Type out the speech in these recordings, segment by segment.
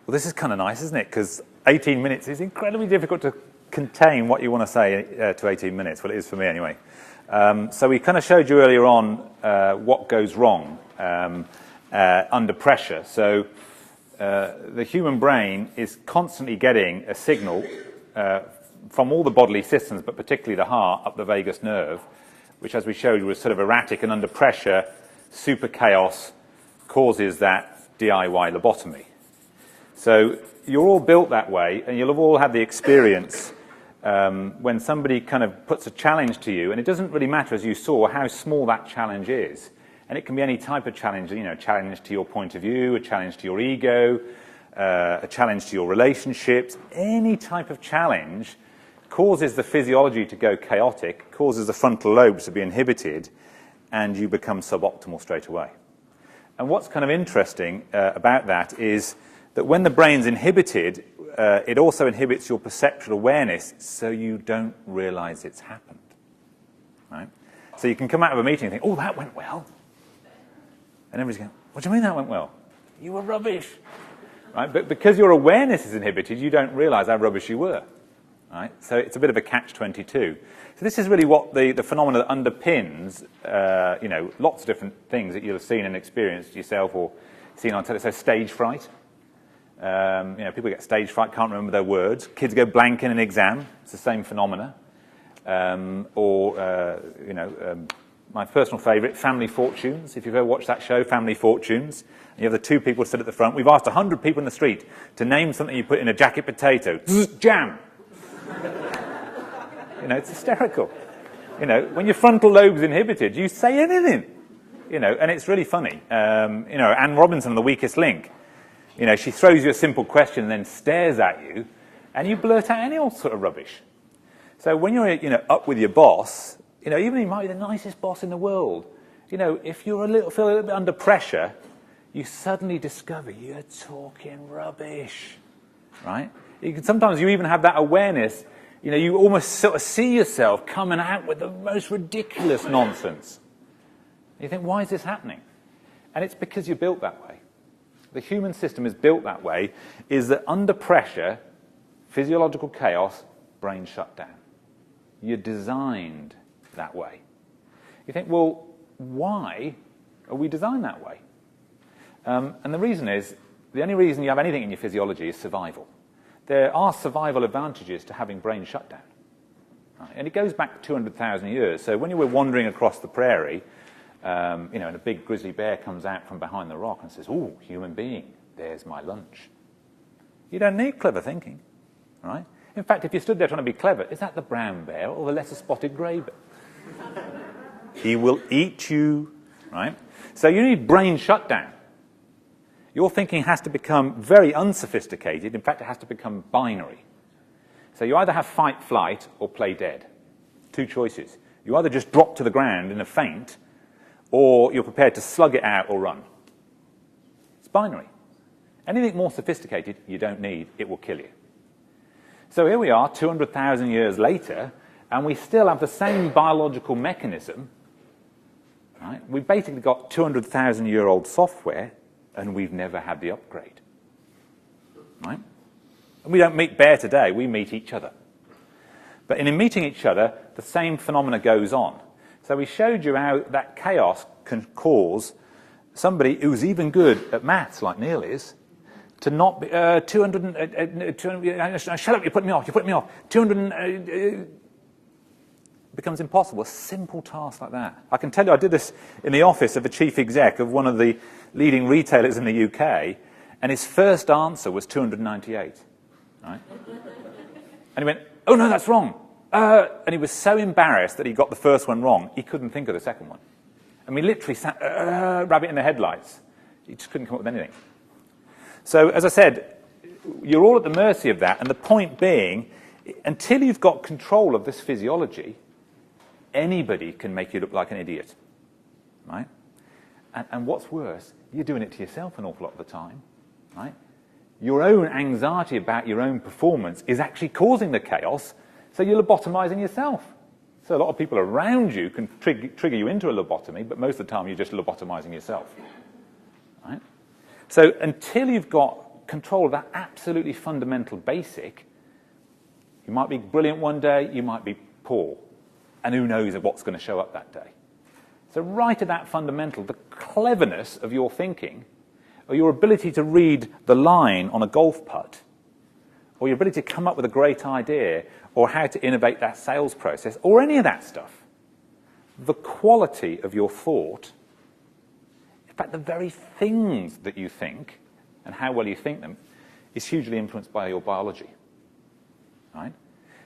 Well, this is kind of nice, isn't it? Because 18 minutes is incredibly difficult to contain what you want to say to 18 minutes. Well, it is for me anyway. So we kind of showed you earlier on what goes wrong under pressure. So the human brain is constantly getting a signal from all the bodily systems, but particularly the heart, up the vagus nerve, which, as we showed you, was sort of erratic, and under pressure, super chaos causes that DIY lobotomy. So you're all built that way, and you'll have all had the experience when somebody kind of puts a challenge to you, and it doesn't really matter, as you saw, how small that challenge is. And it can be any type of challenge, you know, a challenge to your point of view, a challenge to your ego, a challenge to your relationships. Any type of challenge causes the physiology to go chaotic, causes the frontal lobes to be inhibited, and you become suboptimal straight away. And what's kind of interesting about that is that when the brain's inhibited, it also inhibits your perceptual awareness, so you don't realize it's happened. Right? So you can come out of a meeting and think, oh, that went well. And everybody's going, what do you mean that went well? You were rubbish. Right? But because your awareness is inhibited, you don't realize how rubbish you were. Right? So it's a bit of a catch-22. So this is really what the phenomena that underpins, you know, lots of different things that you'll have seen and experienced yourself or seen on television. So stage fright. You know, people get stage fright, can't remember their words. Kids go blank in an exam. It's the same phenomena. You know, my personal favourite, Family Fortunes. If you've ever watched that show, Family Fortunes, and you have the two people sit at the front. We've asked 100 people in the street to name something you put in a jacket potato. Jam. You know, it's hysterical. You know, when your frontal lobe's inhibited, you say anything. You know, and it's really funny. You know, Anne Robinson, The Weakest Link. You know, she throws you a simple question and then stares at you, and you blurt out any old sort of rubbish. So when you're, you know, up with your boss, you know, even if you might be the nicest boss in the world, you know, if you're feel a little bit under pressure, you suddenly discover you're talking rubbish, right? Sometimes you even have that awareness. You know, you almost sort of see yourself coming out with the most ridiculous nonsense. You think, why is this happening? And it's because you're built that way. The human system is built that way, is that under pressure, physiological chaos, brain shut down. You're designed that way. You think, well, why are we designed that way? And the reason is, the only reason you have anything in your physiology is survival. There are survival advantages to having brain shutdown. Right? And it goes back 200,000 years. So when you were wandering across the prairie, you know, and a big grizzly bear comes out from behind the rock and says, oh, human being, there's my lunch. You don't need clever thinking. Right? In fact, if you stood there trying to be clever, is that the brown bear or the lesser spotted grey bear? He will eat you. Right? So you need brain shutdown. Your thinking has to become very unsophisticated. In fact, it has to become binary. So you either have fight, flight, or play dead. Two choices. You either just drop to the ground in a faint, or you're prepared to slug it out or run. It's binary. Anything more sophisticated, you don't need. It will kill you. So here we are, 200,000 years later, and we still have the same biological mechanism. Right? We've basically got 200,000-year-old software, and we've never had the upgrade. Right? And we don't meet bear today, we meet each other. But in meeting each other, the same phenomena goes on. So we showed you how that chaos can cause somebody who's even good at maths, like Neil is, to not be, 200, shut up, you're putting me off, 200, becomes impossible, a simple task like that. I can tell you, I did this in the office of a chief exec of one of the leading retailers in the UK, and his first answer was 298. Right? And he went, oh no, that's wrong. And he was so embarrassed that he got the first one wrong, he couldn't think of the second one. And we literally sat, rabbit in the headlights. He just couldn't come up with anything. So, as I said, you're all at the mercy of that, and the point being, until you've got control of this physiology, anybody can make you look like an idiot, right? And what's worse, you're doing it to yourself an awful lot of the time, right? Your own anxiety about your own performance is actually causing the chaos, so you're lobotomizing yourself. So a lot of people around you can trigger you into a lobotomy, but most of the time you're just lobotomizing yourself, right? So until you've got control of that absolutely fundamental basic, you might be brilliant one day, you might be poor. And who knows what's going to show up that day. So right at that fundamental, the cleverness of your thinking, or your ability to read the line on a golf putt, or your ability to come up with a great idea, or how to innovate that sales process, or any of that stuff, the quality of your thought, in fact, the very things that you think, and how well you think them, is hugely influenced by your biology. Right?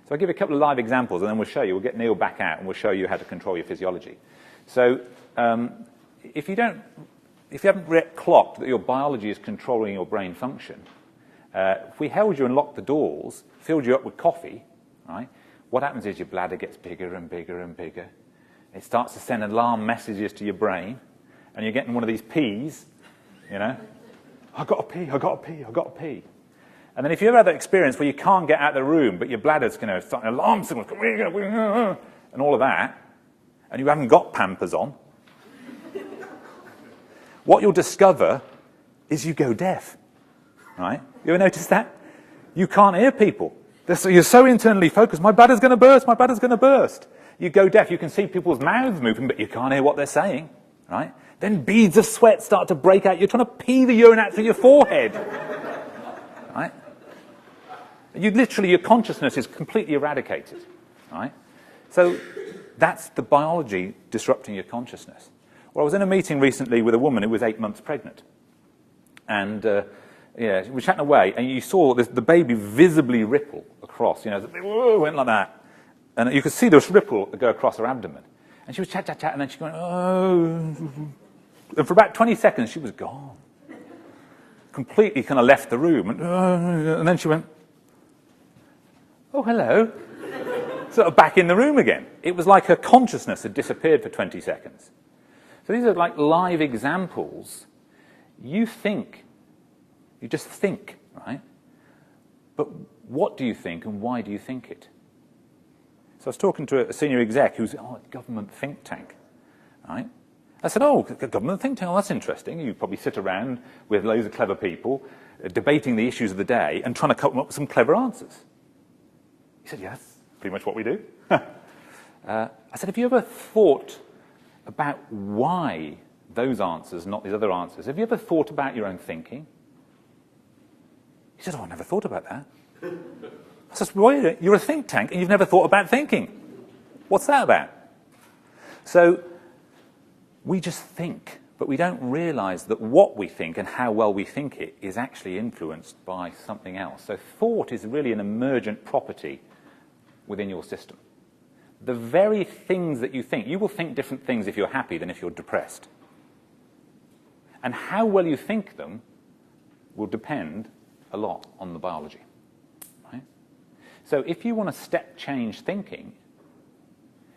So I'll give you a couple of live examples, and then we'll show you. We'll get Neil back out, and we'll show you how to control your physiology. So if you haven't yet clocked that your biology is controlling your brain function, if we held you and locked the doors, filled you up with coffee, right, what happens is your bladder gets bigger and bigger and bigger. It starts to send alarm messages to your brain, and you're getting one of these pees, you know. I've got to pee, I've got to pee, I've got to pee. And then if you ever had that experience where you can't get out of the room, but your bladder's going to start an alarm signal, and all of that, and you haven't got Pampers on, what you'll discover is you go deaf. Right? You ever notice that? You can't hear people. You're so internally focused, my bladder's going to burst, my bladder's going to burst. You go deaf, you can see people's mouths moving, but you can't hear what they're saying. Right? Then beads of sweat start to break out. You're trying to pee the urine out through your forehead. Right? Your consciousness is completely eradicated. Right? So that's the biology disrupting your consciousness. Well, I was in a meeting recently with a woman who was 8 months pregnant. And we were chatting away, and you saw the baby visibly ripple across. You know, it went like that. And you could see this ripple go across her abdomen. And she was chat, and then she went, oh. And for about 20 seconds, she was gone. Completely kind of left the room. And then she went, oh, hello. Sort of back in the room again. It was like her consciousness had disappeared for 20 seconds. So these are like live examples. You think. You just think, right? But what do you think and why do you think it? So I was talking to a senior exec who's a government think tank, right? I said, oh, a government think tank, oh, that's interesting. You probably sit around with loads of clever people debating the issues of the day and trying to come up with some clever answers. He said, yes, pretty much what we do. I said, have you ever thought about why those answers, not these other answers? Have you ever thought about your own thinking? He said, oh, I never thought about that. I said, well, you're a think tank and you've never thought about thinking. What's that about? So we just think, but we don't realize that what we think and how well we think it is actually influenced by something else. So thought is really an emergent property within your system. The very things that you think, you will think different things if you're happy than if you're depressed. And how well you think them will depend a lot on the biology. Right? So if you want to step change thinking,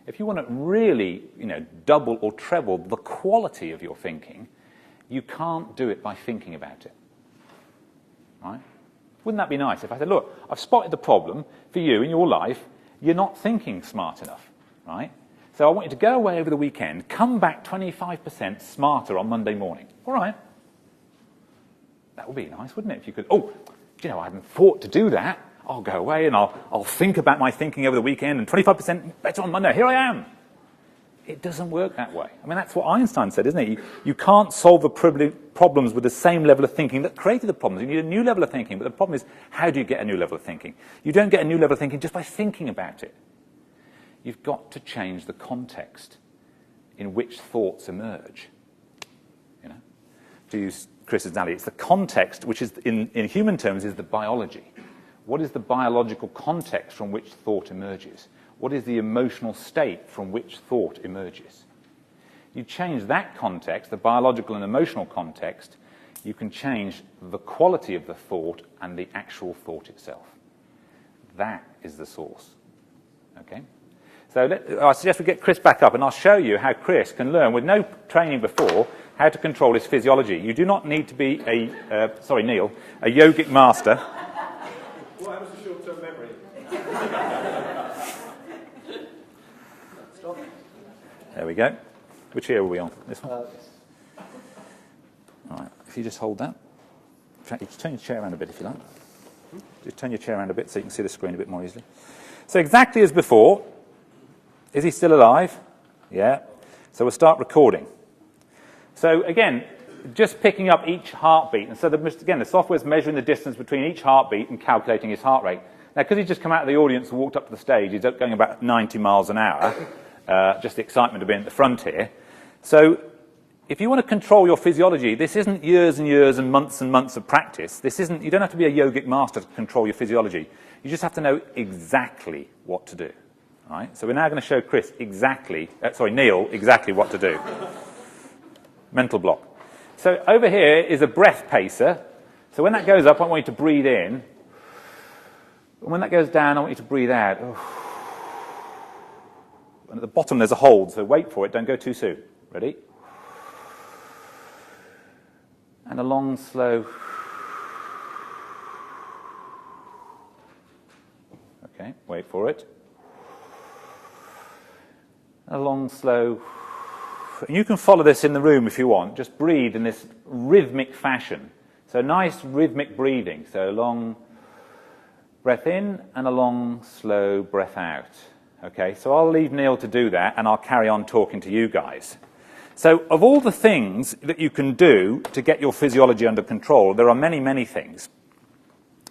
if you want to really, double or treble the quality of your thinking, you can't do it by thinking about it. Right? Wouldn't that be nice if I said, look, I've spotted the problem for you in your life, you're not thinking smart enough, right? So I want you to go away over the weekend, come back 25% smarter on Monday morning. All right. That would be nice, wouldn't it? If you could, I hadn't thought to do that. I'll go away and I'll think about my thinking over the weekend and 25% better on Monday. Here I am. It doesn't work that way. I mean, that's what Einstein said, isn't it? You can't solve the problems with the same level of thinking that created the problems. You need a new level of thinking, but the problem is, how do you get a new level of thinking? You don't get a new level of thinking just by thinking about it. You've got to change the context in which thoughts emerge. To use Chris's analogy, it's the context, which is, in human terms, is the biology. What is the biological context from which thought emerges? What is the emotional state from which thought emerges? You change that context, the biological and emotional context, you can change the quality of the thought and the actual thought itself. That is the source. Okay? So I suggest we get Chris back up, and I'll show you how Chris can learn, with no training before, how to control his physiology. You do not need to be Neil, a yogic master. Well, that was a short-term memory. Stop. There we go. Which ear are we on? This one? All right. If you just hold that. In fact, you can turn your chair around a bit if you like. Just turn your chair around a bit so you can see the screen a bit more easily. So exactly as before, is he still alive? Yeah. So we'll start recording. So again, just picking up each heartbeat. And so, again, the software is measuring the distance between each heartbeat and calculating his heart rate. Now, because he's just come out of the audience and walked up to the stage, he's going about 90 miles an hour, just the excitement of being at the front here. So if you want to control your physiology, this isn't years and years and months of practice. You don't have to be a yogic master to control your physiology. You just have to know exactly what to do. All right? So we're now going to show Neil exactly what to do. Mental block. So over here is a breath pacer. So when that goes up, I want you to breathe in. And when that goes down, I want you to breathe out. And at the bottom, there's a hold, so wait for it. Don't go too soon. Ready? And a long, slow. Okay, wait for it. A long, slow. And you can follow this in the room if you want. Just breathe in this rhythmic fashion. So nice rhythmic breathing. So long breath in and a long, slow breath out. Okay, so I'll leave Neil to do that, and I'll carry on talking to you guys. So of all the things that you can do to get your physiology under control, there are many, many things.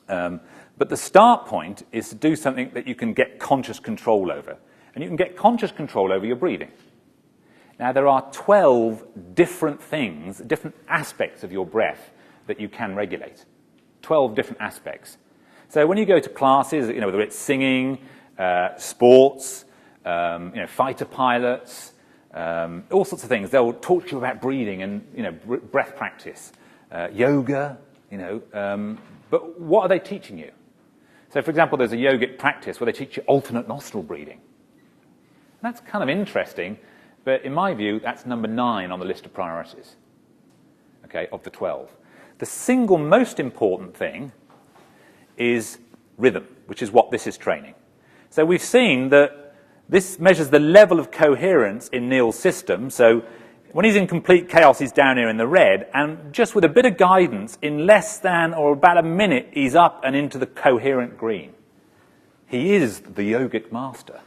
But the start point is to do something that you can get conscious control over. And you can get conscious control over your breathing. Now, there are 12 different things, different aspects of your breath that you can regulate. 12 different aspects. So when you go to classes, whether it's singing, sports, fighter pilots, all sorts of things, they'll talk to you about breathing and, breath practice, yoga, but what are they teaching you? So, for example, there's a yogic practice where they teach you alternate nostril breathing. And that's kind of interesting, but in my view, that's number 9 on the list of priorities, okay, of the 12. The single most important thing is rhythm, which is what this is training. So we've seen that this measures the level of coherence in Neil's system. So when he's in complete chaos, he's down here in the red, and just with a bit of guidance, in less than or about a minute, he's up and into the coherent green. He is the yogic master.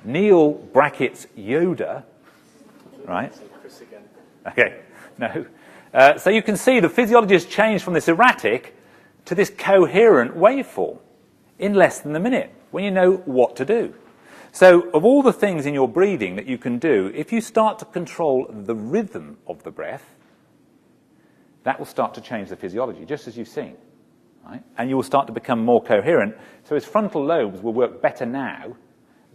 Neil brackets Yoda, right? Okay, no. So you can see the physiology has changed from this erratic to this coherent waveform in less than a minute when you know what to do. So of all the things in your breathing that you can do, if you start to control the rhythm of the breath, that will start to change the physiology, just as you've seen. Right? And you will start to become more coherent. So his frontal lobes will work better now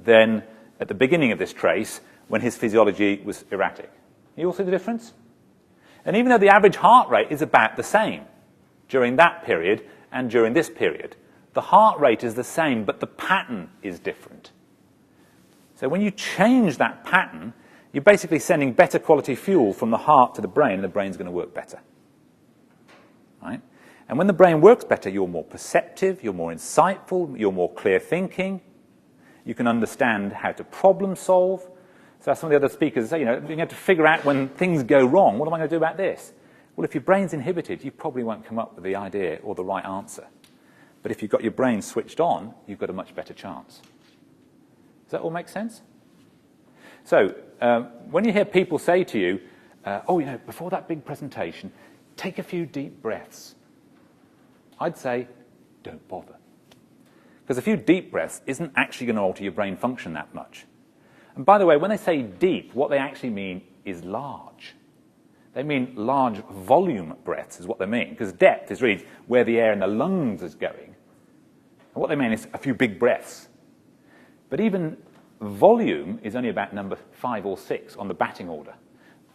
than at the beginning of this trace when his physiology was erratic. You all see the difference? And even though the average heart rate is about the same during that period and during this period, the heart rate is the same, but the pattern is different. So when you change that pattern, you're basically sending better quality fuel from the heart to the brain, and the brain's going to work better. Right? And when the brain works better, you're more perceptive, you're more insightful, you're more clear thinking. You can understand how to problem solve. So as some of the other speakers say, you have to figure out when things go wrong, what am I going to do about this? Well, if your brain's inhibited, you probably won't come up with the idea or the right answer. But if you've got your brain switched on, you've got a much better chance. Does that all make sense? So when you hear people say to you, before that big presentation, take a few deep breaths, I'd say, don't bother. Because a few deep breaths isn't actually going to alter your brain function that much. And by the way, when they say deep, what they actually mean is large. They mean large volume breaths is what they mean, because depth is really where the air in the lungs is going. And what they mean is a few big breaths. But even volume is only about number 5 or 6 on the batting order.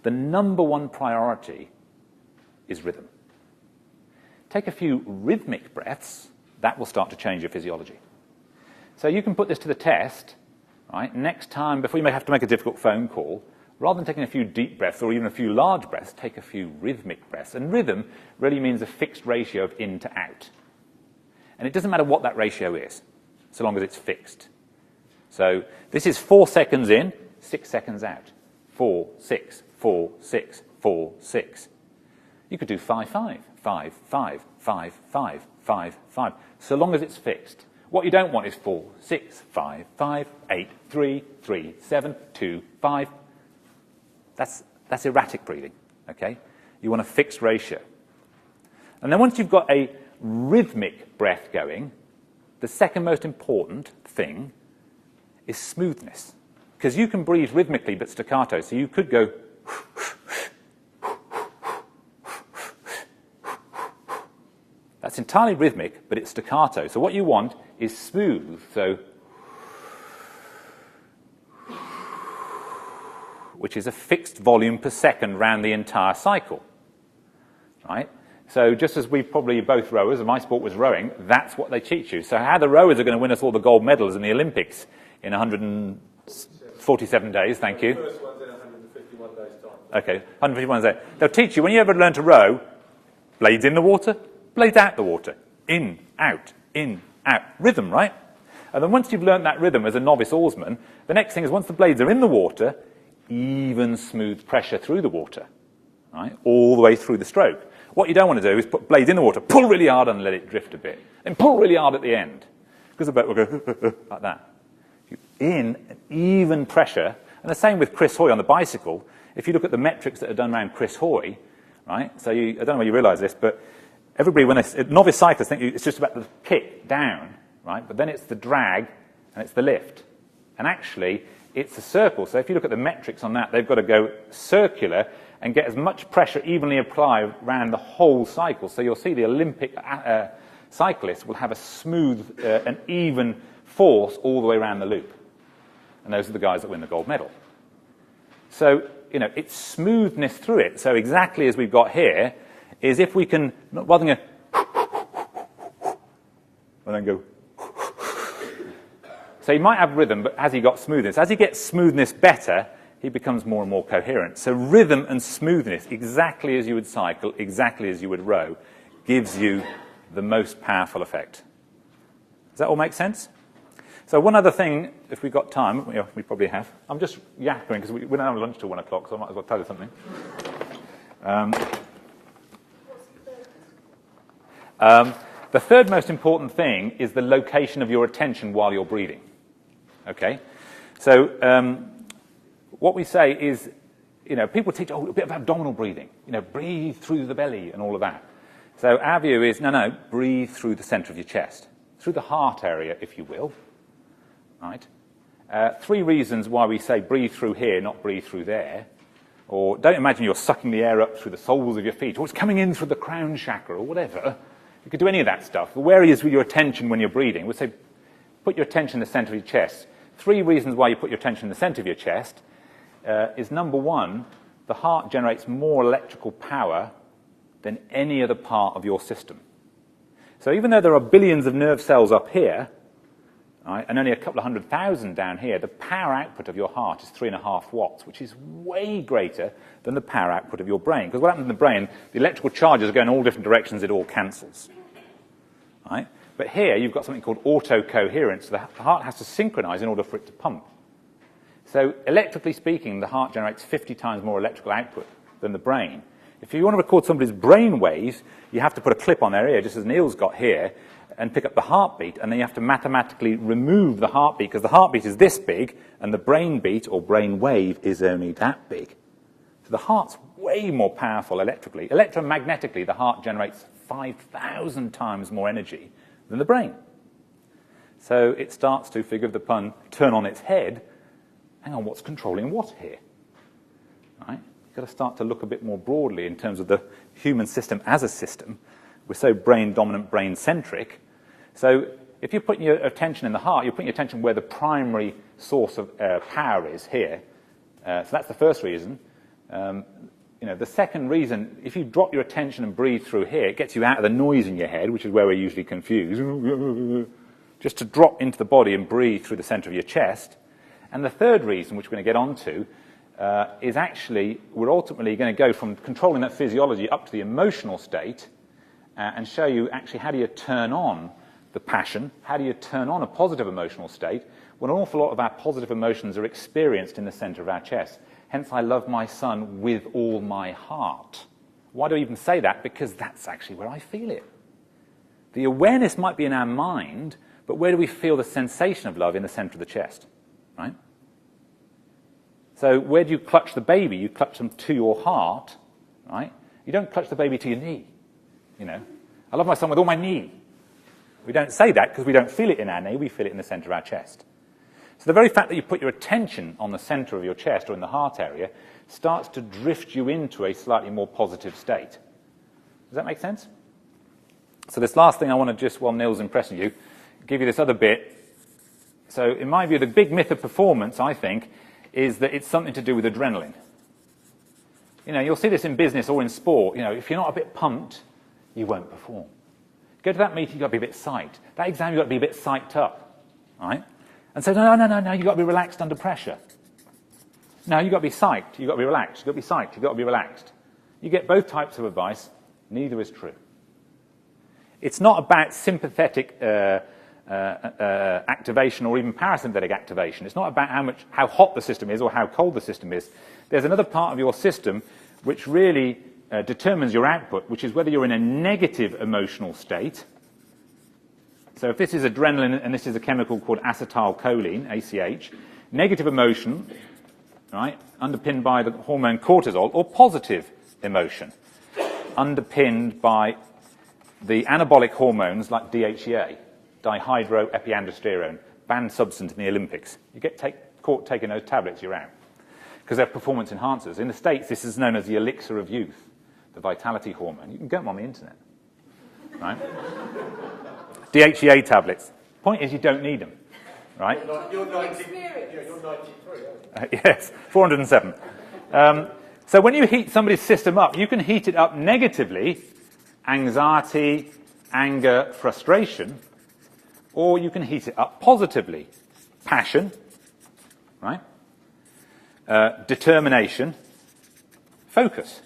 The number 1 priority is rhythm. Take a few rhythmic breaths, that will start to change your physiology. So you can put this to the test, right? Next time, before you may have to make a difficult phone call, rather than taking a few deep breaths or even a few large breaths, take a few rhythmic breaths. And rhythm really means a fixed ratio of in to out. And it doesn't matter what that ratio is, so long as it's fixed. So this is 4 seconds in, 6 seconds out. 4, 6, 4, 6, 4, 6. You could do 5, 5, 5, 5, 5, 5, 5, 5, so long as it's fixed. What you don't want is 4, 6, 5, 5, 8, 3, 3, 7, 2, 5. That's erratic breathing, okay? You want a fixed ratio. And then once you've got a rhythmic breath going, the second most important thing is smoothness. Because you can breathe rhythmically but staccato, so you could go that's entirely rhythmic, but it's staccato. So what you want is smooth. So, which is a fixed volume per second around the entire cycle, right? So just as we probably both rowers, and my sport was rowing, that's what they teach you. So how the rowers are going to win us all the gold medals in the Olympics in 147 days, thank you. The first one's in 151 days' time. Okay, 151 days. They'll teach you, when you ever learn to row, blades in the water, blades out the water, in, out, rhythm, right? And then once you've learned that rhythm as a novice oarsman, the next thing is once the blades are in the water, even smooth pressure through the water, right? All the way through the stroke. What you don't want to do is put blades in the water, pull really hard and let it drift a bit, and pull really hard at the end, because the boat will go like that. In an even pressure, and the same with Chris Hoy on the bicycle. If you look at the metrics that are done around Chris Hoy, right? So I don't know whether you realise this, but everybody, when novice cyclists think it's just about the kick down, right? But then it's the drag and it's the lift. And actually, it's a circle. So if you look at the metrics on that, they've got to go circular and get as much pressure evenly applied around the whole cycle. So you'll see the Olympic cyclists will have a smooth and even force all the way around the loop. And those are the guys that win the gold medal. So, it's smoothness through it. So exactly as we've got here, is if we can, rather than go, and then go. So he might have rhythm, but has he got smoothness? As he gets smoothness better, he becomes more and more coherent. So rhythm and smoothness, exactly as you would cycle, exactly as you would row, gives you the most powerful effect. Does that all make sense? So one other thing, if we've got time, we probably have. I'm just yapping because we don't have lunch till 1 o'clock, so I might as well tell you something. The third most important thing is the location of your attention while you're breathing. Okay? So what we say is, people teach, a bit of abdominal breathing. Breathe through the belly and all of that. So our view is, no, breathe through the center of your chest. Through the heart area, if you will. Right? 3 reasons why we say breathe through here, not breathe through there. Or don't imagine you're sucking the air up through the soles of your feet, or it's coming in through the crown chakra, or whatever. You could do any of that stuff. But where is with your attention when you're breathing? We'd say put your attention in the center of your chest. 3 reasons why you put your attention in the center of your chest is, number 1, the heart generates more electrical power than any other part of your system. So even though there are billions of nerve cells up here, right, and only a couple of 100,000 down here, the power output of your heart is 3.5 watts, which is way greater than the power output of your brain. Because what happens in the brain, the electrical charges go in all different directions, it all cancels. Right? But here, you've got something called auto-coherence. The heart has to synchronize in order for it to pump. So electrically speaking, the heart generates 50 times more electrical output than the brain. If you want to record somebody's brain waves, you have to put a clip on their ear, just as Neil's got here, and pick up the heartbeat, and then you have to mathematically remove the heartbeat, because the heartbeat is this big, and the brain beat, or brain wave, is only that big. So the heart's way more powerful electrically. Electromagnetically, the heart generates 5,000 times more energy than the brain. So it starts to, figure of the pun, turn on its head. Hang on, what's controlling what here? Right? You've got to start to look a bit more broadly in terms of the human system as a system. We're so brain-dominant, brain-centric. So if you're putting your attention in the heart, you're putting your attention where the primary source of power is, here. So that's the first reason. The second reason, if you drop your attention and breathe through here, it gets you out of the noise in your head, which is where we're usually confused. Just to drop into the body and breathe through the center of your chest. And the third reason, which we're going to get onto, is actually we're ultimately going to go from controlling that physiology up to the emotional state and show you actually how do you turn on the passion, how do you turn on a positive emotional state when an awful lot of our positive emotions are experienced in the center of our chest. Hence, I love my son with all my heart. Why do I even say that? Because that's actually where I feel it. The awareness might be in our mind, but where do we feel the sensation of love? In the center of the chest, right? So where do you clutch the baby? You clutch them to your heart, right? You don't clutch the baby to your knee, you know. I love my son with all my knee. We don't say that because we don't feel it in our knee, we feel it in the center of our chest. So the very fact that you put your attention on the center of your chest or in the heart area starts to drift you into a slightly more positive state. Does that make sense? So this last thing I want to just, while Neil's impressing you, give you this other bit. So in my view, the big myth of performance, I think, is that it's something to do with adrenaline. You know, you'll see this in business or in sport. You know, if you're not a bit pumped, you won't perform. Go to that meeting, you've got to be a bit psyched. That exam, you've got to be a bit psyched up, right? And so, no, you've got to be relaxed under pressure. No, you've got to be psyched, you've got to be relaxed, you've got to be psyched, you've got to be relaxed. You get both types of advice, neither is true. It's not about sympathetic activation or even parasympathetic activation. It's not about how hot the system is or how cold the system is. There's another part of your system which really determines your output, which is whether you're in a negative emotional state. So if this is adrenaline and this is a chemical called acetylcholine, ACH, negative emotion, right, underpinned by the hormone cortisol, or positive emotion, underpinned by the anabolic hormones like DHEA, dihydroepiandrosterone, banned substance in the Olympics. You get caught taking those tablets, you're out. Because they're performance enhancers. In the States, this is known as the elixir of youth, the vitality hormone. You can get them on the internet, right? DHEA tablets. Point is, you don't need them, right? You're 93, aren't you? Yes, 407. So when you heat somebody's system up, you can heat it up negatively, anxiety, anger, frustration, or you can heat it up positively, passion, right? Determination, focus.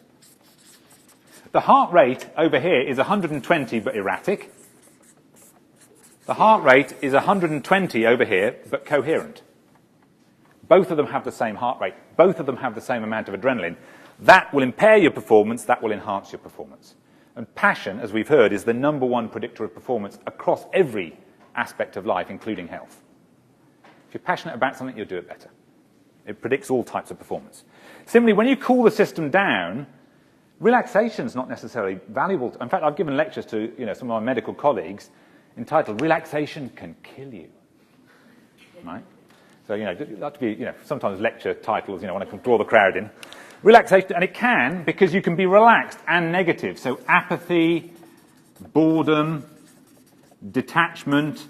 The heart rate over here is 120 but erratic. The heart rate is 120 over here but coherent. Both of them have the same heart rate. Both of them have the same amount of adrenaline. That will impair your performance, that will enhance your performance. And passion, as we've heard, is the #1 predictor of performance across every aspect of life, including health. If you're passionate about something, you'll do it better. It predicts all types of performance. Similarly, when you cool the system down, relaxation is not necessarily valuable. In fact, I've given lectures to some of my medical colleagues entitled "Relaxation Can Kill You." Right? So that to be sometimes lecture titles. When I can draw the crowd in. Relaxation, and it can, because you can be relaxed and negative. So apathy, boredom, detachment,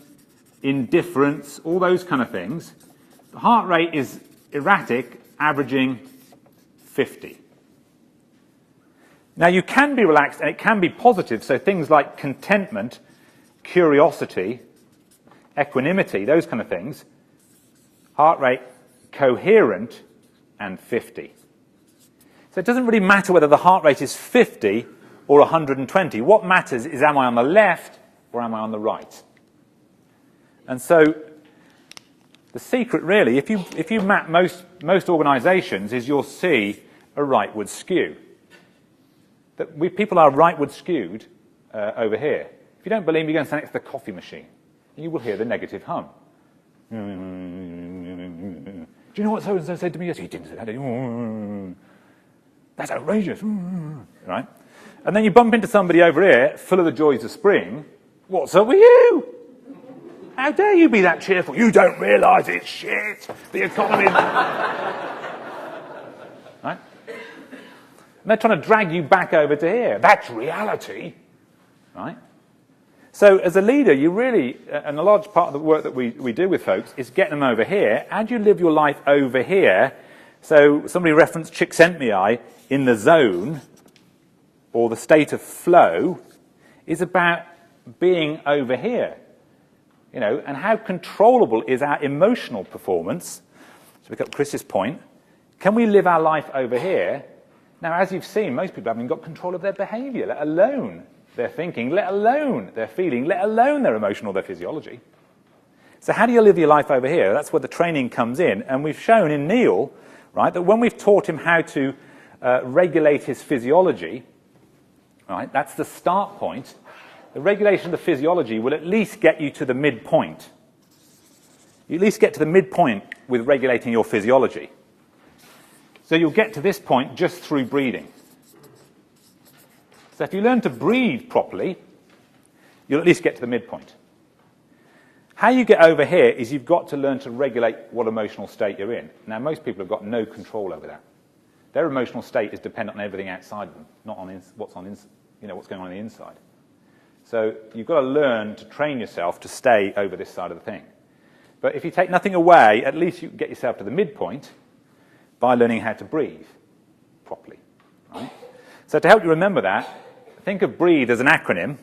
indifference, all those kind of things. The heart rate is erratic, averaging 50. Now you can be relaxed and it can be positive, so things like contentment, curiosity, equanimity, those kind of things. Heart rate coherent and 50. So it doesn't really matter whether the heart rate is 50 or 120. What matters is, am I on the left or am I on the right? And so the secret really, if you map most organizations, is you'll see a rightward skew. That people are rightward skewed over here. If you don't believe me, go and stand next to the coffee machine. You will hear the negative hum. Do you know what so-and-so said to me yesterday? He didn't say that. That's outrageous. Right? And then you bump into somebody over here, full of the joys of spring. What's up with you? How dare you be that cheerful? You don't realise it's shit. The economy. Right? And they're trying to drag you back over to here. That's reality. Right? So as a leader, you really, and a large part of the work that we do with folks is get them over here. How do you live your life over here? So somebody referenced Csikszentmihalyi in the zone, or the state of flow, is about being over here. And how controllable is our emotional performance? To pick up Chris's point, can we live our life over here? Now, as you've seen, most people haven't got control of their behavior, let alone their thinking, let alone their feeling, let alone their emotional, their physiology. So how do you live your life over here? That's where the training comes in. And we've shown in Neil, right, that when we've taught him how to regulate his physiology, right? That's the start point. The regulation of the physiology will at least get you to the midpoint. You at least get to the midpoint with regulating your physiology. So you'll get to this point just through breathing. So if you learn to breathe properly, you'll at least get to the midpoint. How you get over here is you've got to learn to regulate what emotional state you're in. Now, most people have got no control over that. Their emotional state is dependent on everything outside them, not on what's going on the inside. So you've got to learn to train yourself to stay over this side of the thing. But if you take nothing away, at least you can get yourself to the midpoint by learning how to breathe properly. Right? So to help you remember that, think of breathe as an acronym.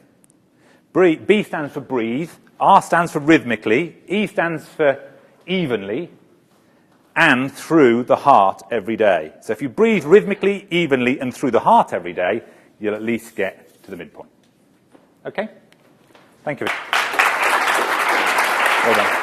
B stands for breathe, R stands for rhythmically, E stands for evenly, and through the heart every day. So if you breathe rhythmically, evenly, and through the heart every day, you'll at least get to the midpoint. Okay? Thank you. Well done.